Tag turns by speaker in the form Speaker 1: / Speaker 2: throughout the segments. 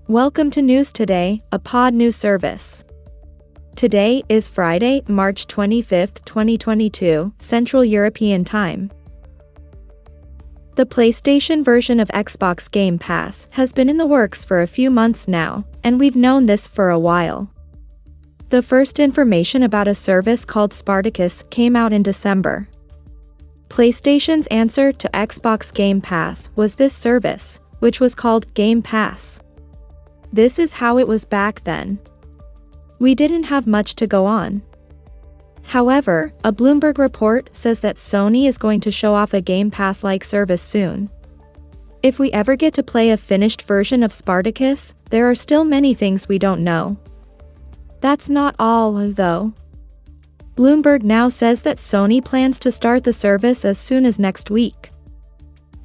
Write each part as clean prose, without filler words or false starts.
Speaker 1: Welcome to News Today, a PodNu service. Today is Friday, March 25, 2022, Central European Time. The PlayStation version of Xbox Game Pass has been in the works for a few months now, and we've known this for a while. The first information about a service called Spartacus came out in December. PlayStation's answer to Xbox Game Pass was this service, which was called Game Pass. This is how it was back then. We didn't have much to go on. However, a Bloomberg report says that Sony is going to show off a Game Pass-like service soon. If we ever get to play a finished version of Spartacus, there are still many things we don't know. That's not all, though. Bloomberg now says that Sony plans to start the service as soon as next week.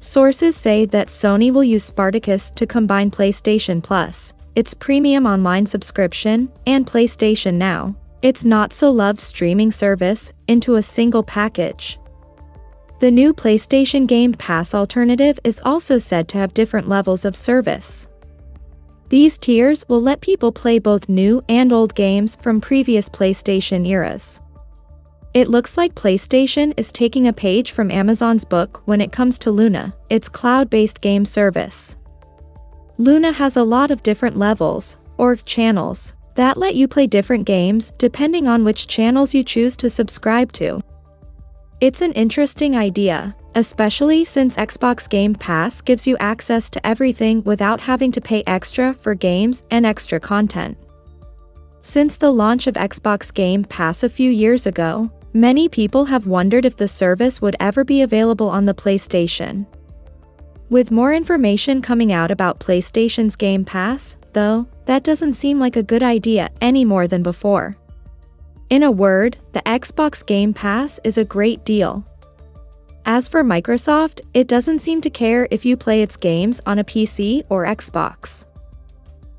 Speaker 1: Sources say that Sony will use Spartacus to combine PlayStation Plus, its premium online subscription, and PlayStation Now, its not-so-loved streaming service, into a single package. The new PlayStation Game Pass alternative is also said to have different levels of service. These tiers will let people play both new and old games from previous PlayStation eras. It looks like PlayStation is taking a page from Amazon's book when it comes to Luna, its cloud-based game service. Luna has a lot of different levels, or channels, that let you play different games depending on which channels you choose to subscribe to. It's an interesting idea, especially since Xbox Game Pass gives you access to everything without having to pay extra for games and extra content. Since the launch of Xbox Game Pass a few years ago, many people have wondered if the service would ever be available on the PlayStation. With more information coming out about PlayStation's Game Pass, though, that doesn't seem like a good idea any more than before. In a word, the Xbox Game Pass is a great deal. As for Microsoft, it doesn't seem to care if you play its games on a PC or Xbox.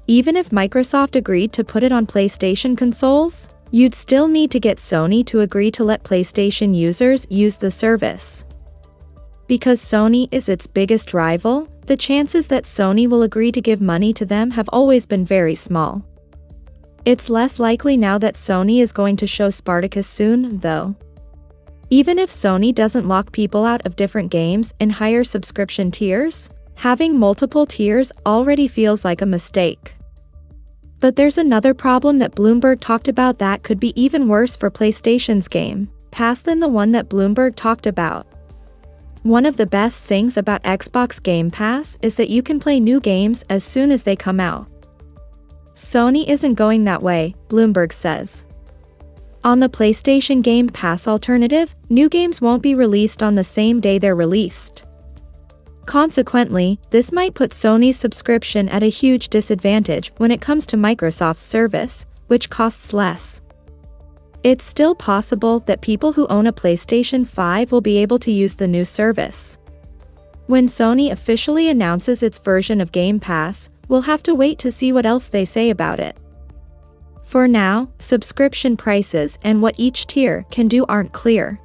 Speaker 1: Even if Microsoft agreed to put it on PlayStation consoles, you'd still need to get Sony to agree to let PlayStation users use the service. Because Sony is its biggest rival, the chances that Sony will agree to give money to them have always been very small. It's less likely now that Sony is going to show Spartacus soon, though. Even if Sony doesn't lock people out of different games in higher subscription tiers, having multiple tiers already feels like a mistake. But there's another problem that Bloomberg talked about that could be even worse for PlayStation's Game Pass than the one that Bloomberg talked about. One of the best things about Xbox Game Pass is that you can play new games as soon as they come out. Sony isn't going that way, Bloomberg says. On the PlayStation Game Pass alternative, new games won't be released on the same day they're released. Consequently, this might put Sony's subscription at a huge disadvantage when it comes to Microsoft's service, which costs less. It's still possible that people who own a PlayStation 5 will be able to use the new service. When Sony officially announces its version of Game Pass, we'll have to wait to see what else they say about it. For now, subscription prices and what each tier can do aren't clear.